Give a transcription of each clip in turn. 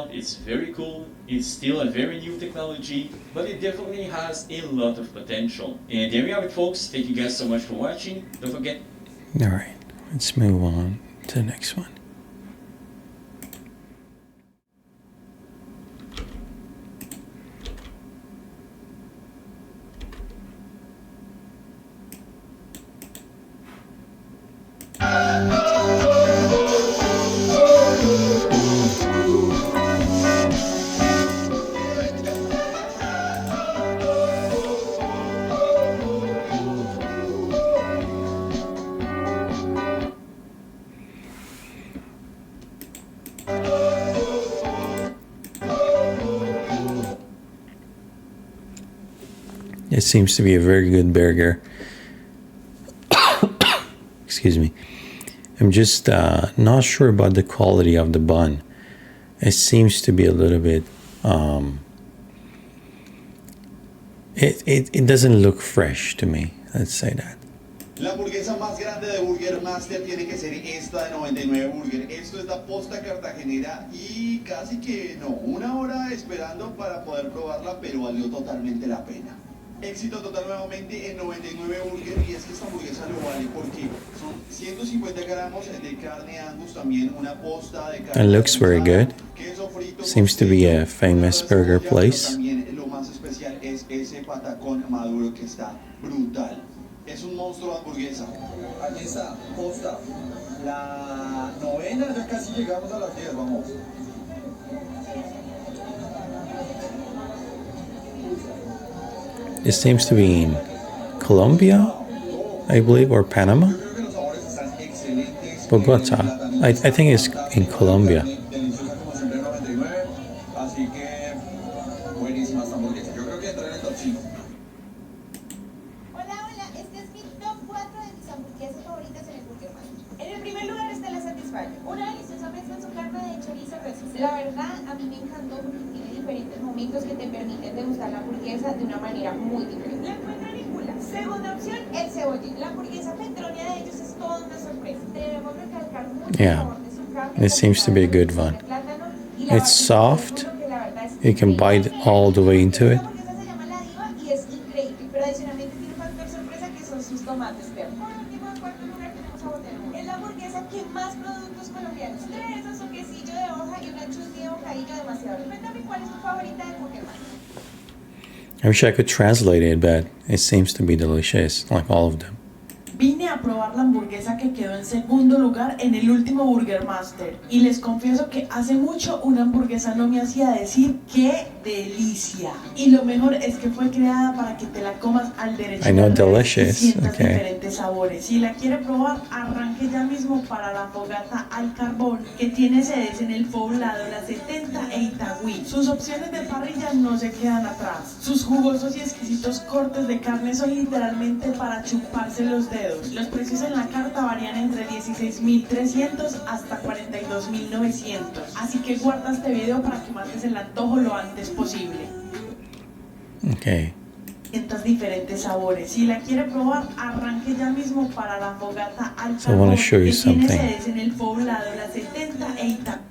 itself is very cool. It's still a very new technology, but it definitely has a lot of potential. And there we have it, folks. Thank you guys so much for watching. Don't forget. All right, let's move on to the next one. It seems to be a very good burger. Excuse me. I'm just not sure about the quality of the bun. It seems to be a little bit... It doesn't look fresh to me. Let's say that. La hamburguesa más grande de Burger Master tiene que ser esta de 99 Burger. Esto es la posta cartagenera y casi que no, una hora esperando para poder probarla, pero valió totalmente la pena. Éxito total nuevamente en 99 Burger, y es que esta hamburguesa lo vale porque son 150 gramos de carne Angus, también una posta de carne. It looks very good. Seems to be a famous burger place. También lo más especial es ese patacón maduro que está brutal. Es un monstruo de hamburguesa. Aquí está, posta. La novena, ya casi llegamos a las 10, vamos. It seems to be in Colombia, I believe, or Panama. Bogota. I think it's in Colombia. La verdad, a mí me encantó porque tiene diferentes momentos que te permiten degustar la hamburguesa de una manera muy diferente. La encuentro ridícula. Segunda opción, el cebollín. La hamburguesa petrólea de ellos es toda una sorpresa. Debemos recalcar mucho el sabor de su carne. It seems to be a good one. It's soft. You can bite all the way into it. La hamburguesa se llama La Diva y es increíble, pero adicionalmente tiene un factor sorpresa que son sus tomates verdes. Por último, en cuarto lugar tenemos a Botellón. Es la hamburguesa que más productos colombianos trae. Eso es su quesillo de hoja y una chutney de bocadillo demasiado. Cuéntame cuál es tu favorita de Burger Master. I wish I could translate it, but it seems to be delicious, like all of them. Vine a probar la hamburguesa que quedó en segundo lugar en el último Burger Master. Y les confieso que hace mucho una hamburguesa no me hacía decir ¡qué delicia! Y lo mejor es que fue creada para que te la comas al derecho. I know, delicious. Y sientas Okay. diferentes sabores. Si la quiere probar, arranque ya mismo para la fogata al carbón, que tiene sedes en el Poblado, la 70 e Itagüí. Sus opciones de parrilla no se quedan atrás. Sus jugosos y exquisitos cortes de carne son literalmente para chuparse los dedos. Los precios en la carta varían entre 16.300 hasta 42.900. Así que guarda este video para que mates el antojo lo antes posible. Okay. Diferentes sabores. Si la quiere probar, arranque ya mismo para la fogata al So I want to carbón, show you que tiene something. sedes en el Poblado, la 70 e Itagüí.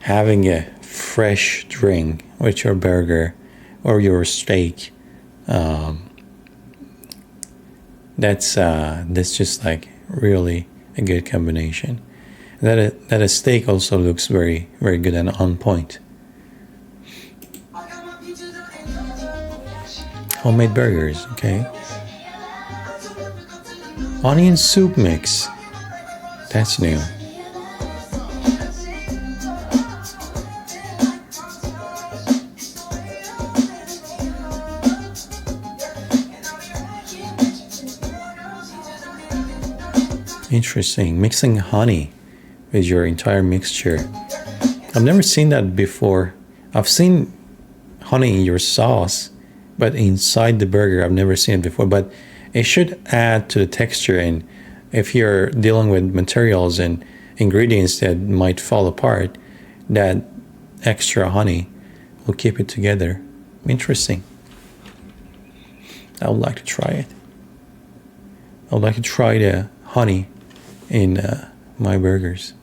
Having a fresh drink with your burger or your steak, that's just like really a good combination. That a steak also looks very, very good and on point. Homemade burgers, okay. Onion soup mix. That's new. Interesting. Mixing honey with your entire mixture. I've never seen that before. I've seen honey in your sauce, but inside the burger, I've never seen it before. But it should add to the texture. And if you're dealing with materials and ingredients that might fall apart, that extra honey will keep it together. Interesting. I would like to try it. I would like to try the honey in my burgers.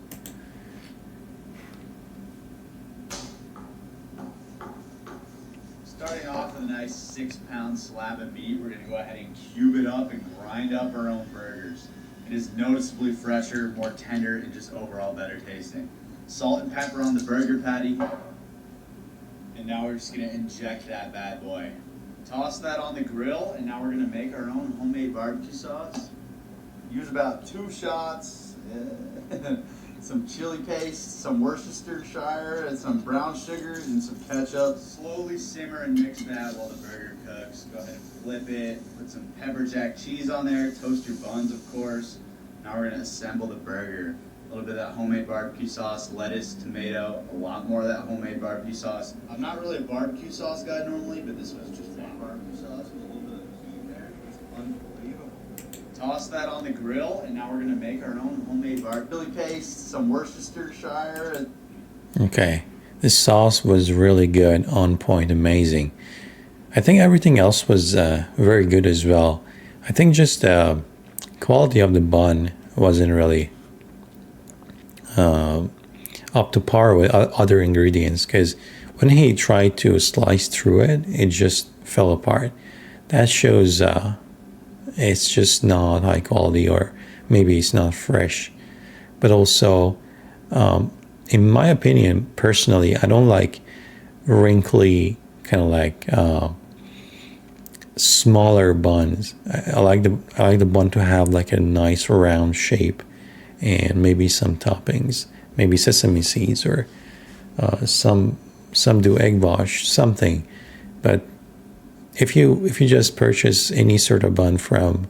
Starting off with a nice 6-pound slab of meat, we're gonna go ahead and cube it up and grind up our own burgers. It is noticeably fresher, more tender, and just overall better tasting. Salt and pepper on the burger patty. And now we're just gonna inject that bad boy. Toss that on the grill, and now we're gonna make our own homemade barbecue sauce. Use about 2 shots, some chili paste, some Worcestershire, and some brown sugar, and some ketchup. Slowly simmer and mix that while the burger cooks. Go ahead and flip it, put some pepper jack cheese on there, toast your buns, of course. Now we're gonna assemble the burger. A little bit of that homemade barbecue sauce, lettuce, tomato, a lot more of that homemade barbecue sauce. I'm not really a barbecue sauce guy normally, but this was just plain barbecue sauce with a little bit of heat there. It's unbelievable. Toss that on the grill, and now we're gonna make our own homemade barbecue. Chili paste, some Worcestershire. Okay, this sauce was really good, on point, amazing. I think everything else was very good as well. I think just the quality of the bun wasn't really up to par with other ingredients, because when he tried to slice through it, it just fell apart. That shows it's just not high quality, or maybe it's not fresh. But also, in my opinion, personally, I don't like wrinkly, kind of like smaller buns. I like the bun to have like a nice round shape, and maybe some toppings, maybe sesame seeds, or some do egg wash, something. But if you just purchase any sort of bun from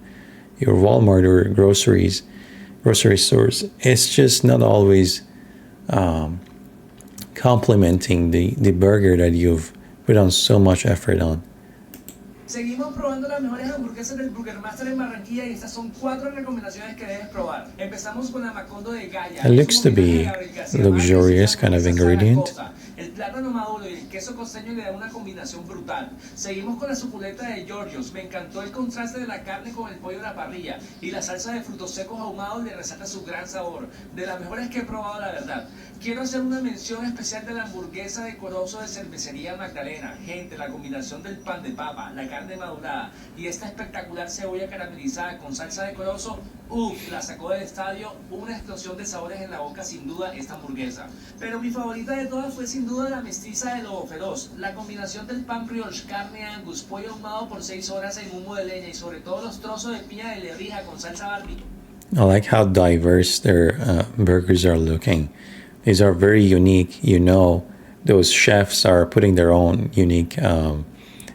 your Walmart or grocery stores, it's just not always complementing the burger that you've put on so much effort on. Seguimos probando las mejores hamburguesas del Burger Master en Barranquilla, y estas son 4 recomendaciones que debes probar. Empezamos con la Macondo de Gaya. It looks to be luxurious kind of ingredient. El plátano maduro y el queso costeño le dan una combinación brutal. Seguimos con la suculenta de Giorgios. Me encantó el contraste de la carne con el pollo de la parrilla, y la salsa de frutos secos ahumados le resalta su gran sabor. De las mejores que he probado, la verdad. Quiero hacer una mención especial de la hamburguesa de Corozo de Cervecería Magdalena. Gente, la combinación del pan de papa, la carne madurada y esta espectacular cebolla caramelizada con salsa de Corozo, la sacó del estadio. Una explosión de sabores en la boca, sin duda, esta hamburguesa. Pero mi favorita de todas fue sin duda la mestiza de Lobo Feroz. La combinación del pan brioche, carne angus, pollo ahumado por 6 horas en humo de leña, y sobre todo los trozos de piña de Lebrija con salsa barbecue. I like how diverse their burgers are looking. These are very unique. You know, those chefs are putting their own unique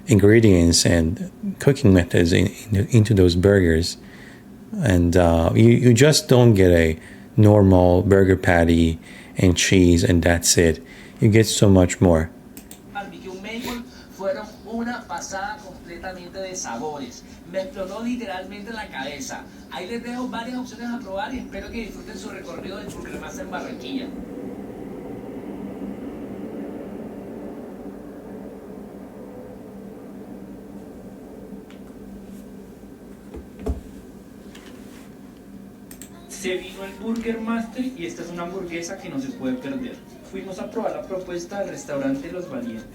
ingredients and cooking methods into those burgers. And you just don't get a normal burger patty and cheese and that's it. You get so much more. Barbecue maple fueron una pasada completamente de sabores. Me explotó literalmente la cabeza. Ahí les dejo varias opciones a probar, y espero que disfruten su recorrido del Burger Master en Barranquilla. Se vino el Burger Master y esta es una hamburguesa que no se puede perder. Fuimos a probar la propuesta del restaurante Los Valientes.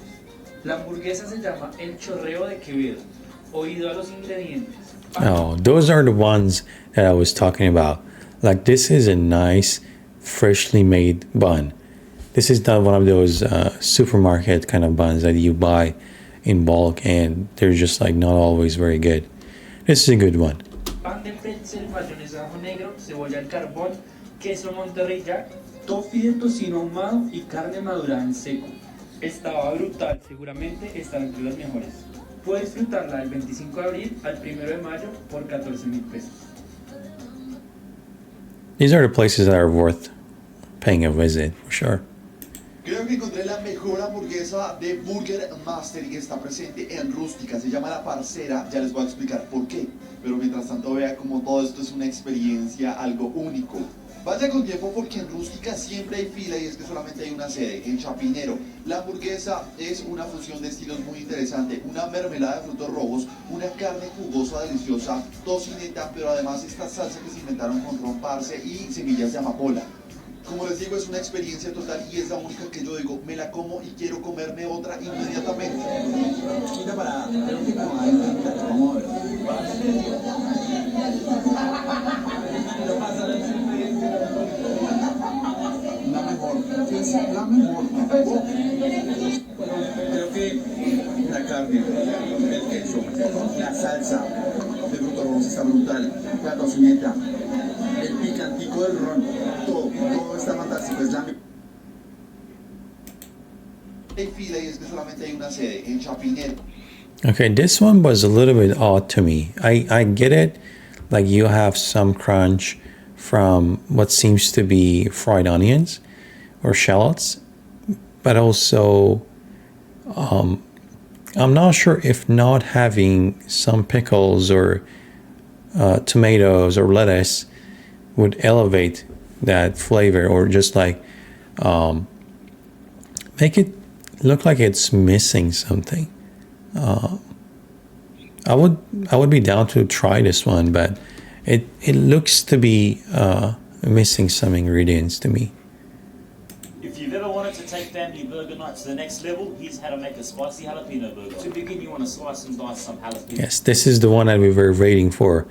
La hamburguesa se llama El Chorreo de Quevedo. Oído a los ingredientes. Oh, those are the ones that I was talking about. Like, this is a nice, freshly made bun. This is not one of those supermarket kind of buns that you buy in bulk and they're just like not always very good. This is a good one. Pan de pretzel, mayonesa ajo negro, cebolla al carbón, queso Monterrey Jack, toffee de tocino ahumado y carne madurada en seco. Estaba brutal, seguramente estará entre las mejores. Puedes disfrutarla del 25 de abril al 1 de mayo por 14,000 pesos. These are the places that are worth paying a visit, for sure. Creo que encontré la mejor hamburguesa de Burger Master y está presente en Rústica. Se llama La Parcera, ya les voy a explicar por qué. Pero mientras tanto vea como todo esto es una experiencia, algo único. Vaya con tiempo porque en Rústica siempre hay fila y es que solamente hay una sede, en Chapinero. La hamburguesa es una fusión de estilos muy interesante. Una mermelada de frutos rojos, una carne jugosa, deliciosa, tocineta, pero además esta salsa que se inventaron con romparse y semillas de amapola. Como les digo, es una experiencia total y es la única que yo digo, me la como y quiero comerme otra inmediatamente. Mira para el último, vamos a ver. La mejor, es la mejor. Creo que la carne, el queso, la salsa de frutos rojos está brutal, la tocineta, el picantico del ron, todo está fantástico. Es la Hay fila y es que solamente hay una sede en Chapinero. Okay, this one was a little bit odd to me. I get it, like you have some crunch from what seems to be fried onions or shallots, but also I'm not sure if not having some pickles or tomatoes or lettuce would elevate that flavor, or just like make it look like it's missing something. I would be down to try this one, but it looks to be missing some ingredients to me. If you've ever wanted to take family burger night to the next level, here's how to make a spicy jalapeno burger. To begin, you want to slice and dice some jalapenos. Yes, this is the one that we were waiting for.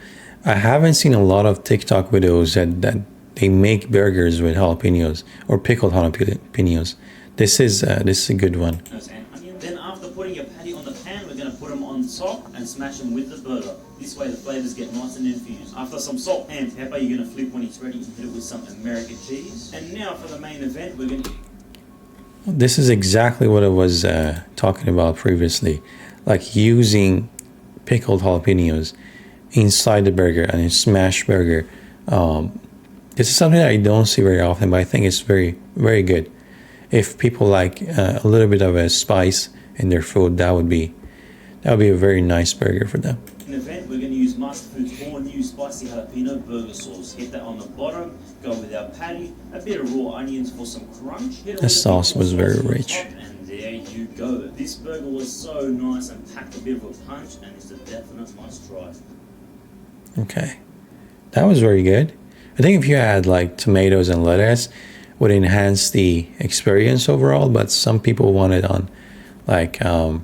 I haven't seen a lot of TikTok videos that they make burgers with jalapenos or pickled jalapenos. This is a good one. And onion. Then after putting your patty on the pan, we're going to put them on top and smash them with the burger. This way the flavors get nice and infused. After some salt and pepper, you're going to flip when it's ready and hit it with some American cheese. And now for the main event, we're going to... This is exactly what I was talking about previously, like using pickled jalapenos inside the burger and a smash burger. This is something that I don't see very often, but I think it's very, very good. If people like a little bit of a spice in their food, that would be a very nice burger for them. In the event, we're going to use Masterfood's all-new spicy jalapeno burger sauce. Get that on the bottom, go with our patty, a bit of raw onions for some crunch. The sauce was very rich. And there you go. This burger was so nice and packed a bit of a punch, and it's a definite must try. Okay, that was very good. I think if you had like tomatoes and lettuce, would enhance the experience overall, but some people want it on like on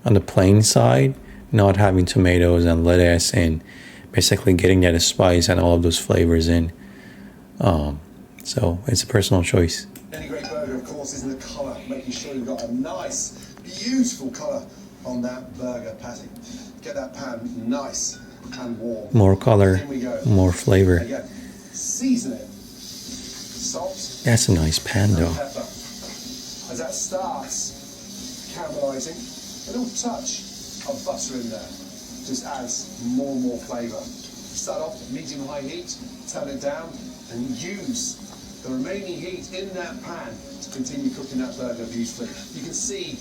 the plain side, not having tomatoes and lettuce and basically getting that spice and all of those flavors in. So it's a personal choice. Any great burger, of course, is in the colour, making sure you've got a nice, beautiful colour on that burger patty. Get that pan nice and warm. More color, In we go. more flavor. Again, season it. Salt That's a nice pan and though. pepper. As that starts caramelizing, a little touch of butter in there just adds more and more flavour. Start off at medium-high heat, turn it down, and use the remaining heat in that pan to continue cooking that burger beautifully. You can see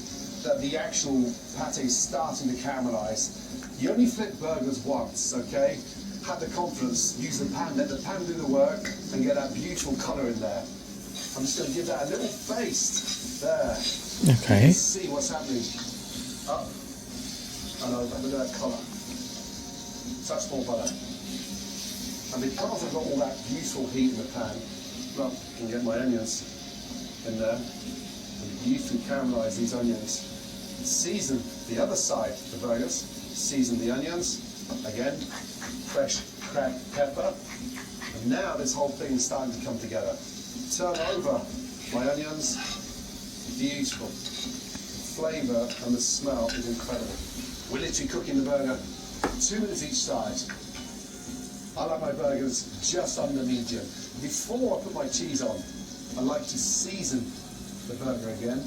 that the actual pate is starting to caramelise. You only flip burgers once, okay? Have the confidence, use the pan, let the pan do the work, and get that beautiful colour in there. I'm just going to give that a little baste there. Okay. See what's happening. Up and over. Look at that colour. Touch more butter. And because I've got all that beautiful heat in the pan, well, I can get my onions in there and beautifully caramelise these onions. Season the other side of the burgers. Season the onions. Again, fresh cracked pepper. And now this whole thing is starting to come together. Turn over my onions. Beautiful. Flavour and the smell is incredible. We're literally cooking the burger 2 minutes each side. I like my burgers just under medium. Before I put my cheese on, I like to season the burger again.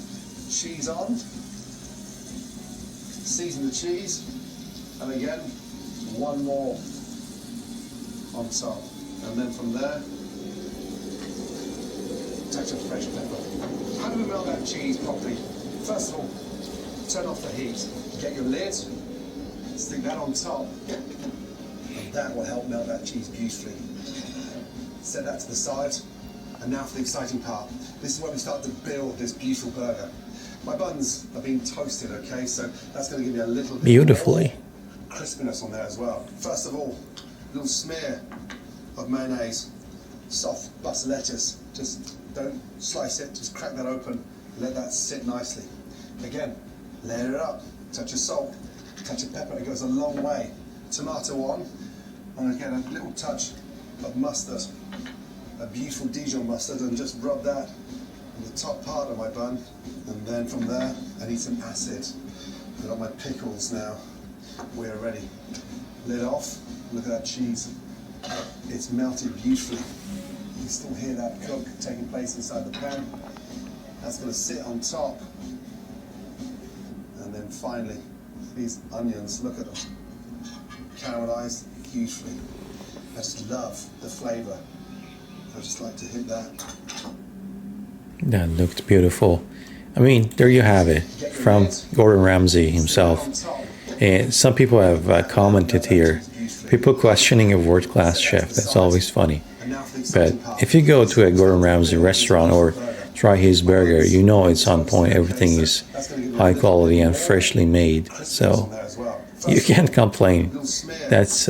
Cheese on. Season the cheese. And again, one more on top. And then from there, touch of fresh pepper. How do we melt that cheese properly? First of all, turn off the heat. Get your lid, stick that on top, and that will help melt that cheese beautifully. Set that to the side, and now for the exciting part. This is where we start to build this beautiful burger. My buns are being toasted, okay, so that's going to give me a little bit Beautifully. more crispiness on there as well. First of all, a little smear of mayonnaise, soft butter lettuce, Just don't slice it, just crack that open, let that sit nicely. Again, layer it up, touch of salt, touch of pepper, it goes a long way. Tomato on, I'm going to get a little touch of mustard, a beautiful Dijon mustard, and just rub that on the top part of my bun. And then from there, I need some acid. I've got my pickles now. We're ready. Lid off, look at that cheese. It's melted beautifully. You can still hear that cook taking place inside the pan. That's going to sit on top. And then finally, these onions, look at them. Caramelized beautifully. I just love the flavor. I just like to hit that. That looked beautiful. I mean, there you have it from Gordon Ramsay himself. And some people have commented here, people questioning a world-class chef. That's always funny. But if you go to a Gordon Ramsay restaurant or try his burger, you know it's on point. Everything is high quality and freshly made. So you can't complain. That's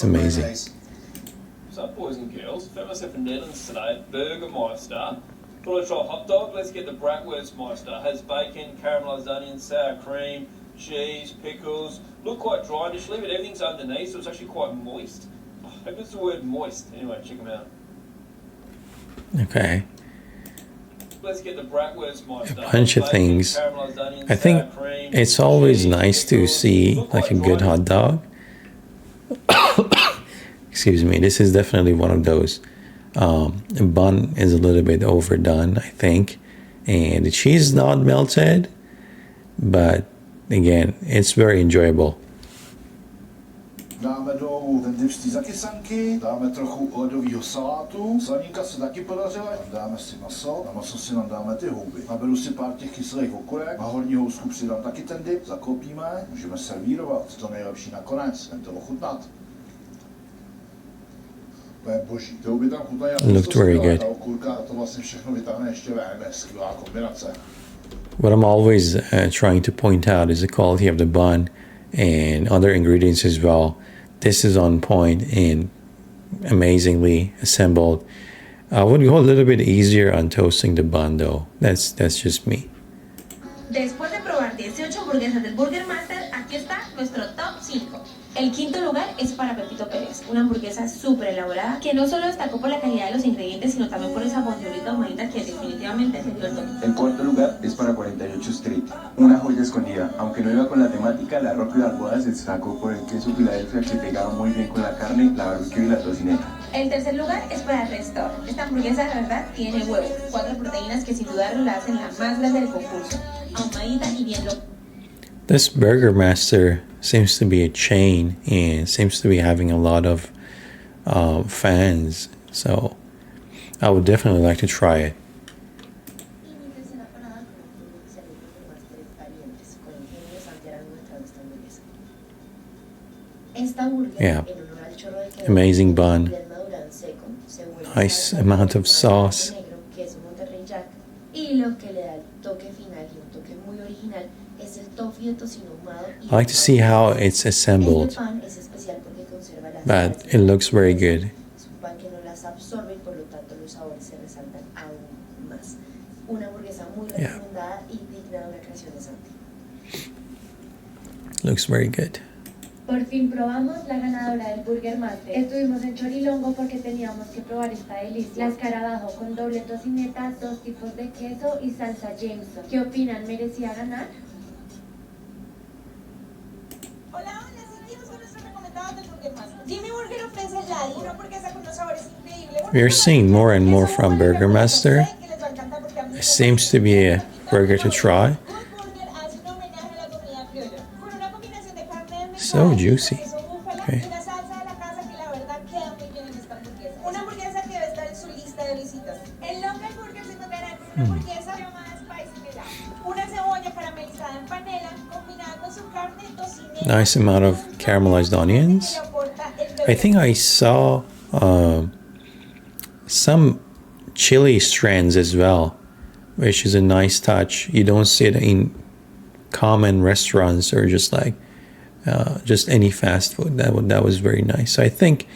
amazing. What's up, boys and girls? Found myself in Netherlands today. Burgermeister. Thought I'd try a hot dog. Let's get the Bratwurstmeister. Has bacon, caramelised onions, sour cream, cheese, pickles. Look quite dry initially, but everything's underneath, so it's actually quite moist. I hope it's the word moist. Anyway, check them out. Okay. Let's get the Bratwurstmeister. A bunch of things. I think it's always nice to see like a good hot dog. Excuse me, this is definitely one of those. The bun is a little bit overdone, I think, and the cheese is not melted, but again, it's very enjoyable. Dáme dolů ten typ z té zakysanky, dáme trochu oledového salátu, slaninka se taky podařila, dáme si maso, na maso si nám dáme ty houby. Naberu si pár těch kyselých okurek, na horní housku přidám taky ten dip, zakopíme, můžeme servírovat, to nejlepší nakonec, jen to ochutnat. To je boží, ty houby tam chutají, Looked very good. Ta okurka to vlastně všechno vytáhne ještě ven, skvělá kombinace. What I'm always trying to point out is the quality of the bun and other ingredients as well. This is on point and amazingly assembled. I would go a little bit easier on toasting the bun though. That's just me. Después de probar 18 hamburguesas del Burger Master, aquí está nuestro top 5. El quinto lugar es para Pepito Pérez, una hamburguesa súper elaborada que no solo destacó por la calidad de los ingredientes, sino también por esa bonita humanita que definitivamente se dio el toque. El cuarto lugar es para 48 Street, una joya escondida. Aunque no iba con la temática, la ropa y las bodas se destacó por el queso Filadelfia que pegaba muy bien con la carne, la barbecue y la tocineta. El tercer lugar es para Restore. Esta hamburguesa de verdad tiene huevo, 4 proteínas que sin dudarlo la hacen la más grande del concurso, ahumadita y bien loca. This Burger Master seems to be a chain and seems to be having a lot of fans. So I would definitely like to try it. Yeah, amazing bun, nice amount of sauce. I like to see how it's assembled, but it looks very good. Yeah. Looks very good. Por fin probamos la ganadora del Burger Master. Estuvimos en Chorilongo porque teníamos que probar esta delicia. La escarabajo con doble tocineta, 2 tipos de queso y salsa Jameson. ¿Qué opinan? ¿Merecía ganar? Hola, sí, ¿quiénes son nuestros recomendados del Burger Master? Jimmy Burger ofrece una hamburguesa con unos sabores increíbles. We are seeing more and more from Burger Master. It seems to be a burger to try. So juicy. Okay. Una hamburguesa que debe estar en su lista de visitas. El local burger se tocará con una hamburguesa llamada Spicy Melon. Una cebolla caramelizada en panela combinada con su carne tocineta. Nice amount of caramelized onions. I think I saw some chili strands as well, which is a nice touch. You don't see it in common restaurants or just like just any fast food. That was very nice. So I think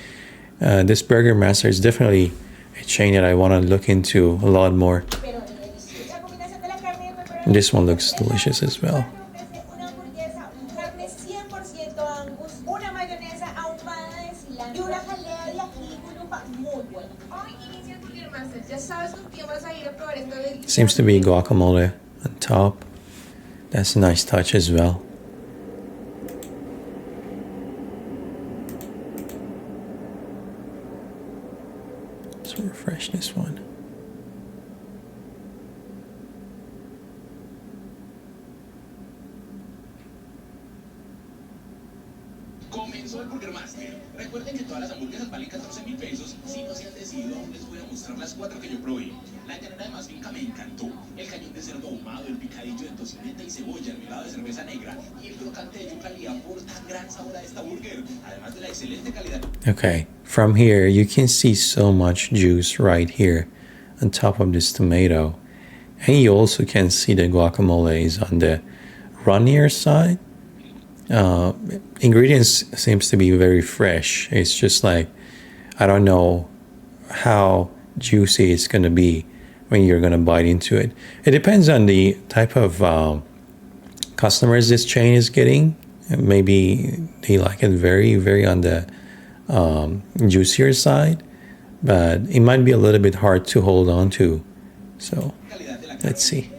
this Burger Master is definitely a chain that I want to look into a lot more. pero delicioso. La combinación de la carne y el pepperoni. This one looks delicious as well. Una hamburguesa, carne 100% Angus, una mayonesa ahumada de cilantro y una jalea de ají con lupa muy buena. Hoy inicia el Burger Master. Ya sabes con quién vas a ir a probar esta deliciosa. Seems to be guacamole on top. That's a nice touch as well. Let's refresh this one. Comenzó el Burger Master. Recuerden que todas las hamburguesas valen 14.000 pesos. Si no se han decidido, aún les voy a mostrar las 4 que yo probé. La llanera de más finca me encantó. El cañón de cerdo ahumado, el picadillo de tocineta y cebolla, el melado de cerveza negra y el crocante de yuca le aportan gran sabor a esta burger, además de la excelente calidad. Okay, from here you can see so much juice right here on top of this tomato. And you also can see the guacamole is on the runnier side. Ingredients seems to be very fresh. It's just like, I don't know how juicy it's going to be when you're going to bite into it. It depends on the type of customers this chain is getting. Maybe they like it very, very on the juicier side, but it might be a little bit hard to hold on to. So let's see.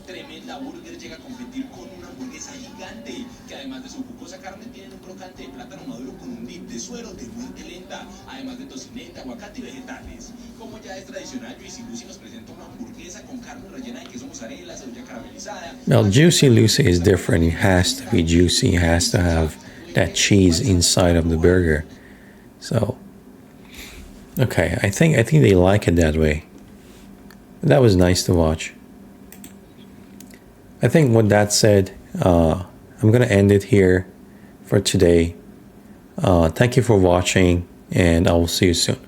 Tremenda burger llega a competir con una hamburguesa gigante que además de su jugosa carne tiene un crocante de plátano maduro con un dip de suero de muerte lenta, además de tocineta, aguacate y vegetales. Como ya es tradicional, Juicy Lucy nos presenta una hamburguesa con carne rellena de queso mozzarella, cebolla caramelizada. Well, Juicy Lucy is different. It has to be juicy. It has to have that cheese inside of the burger. So, okay, I think they like it that way. That was nice to watch. I think with that said, I'm going to end it here for today. Thank you for watching, and I will see you soon.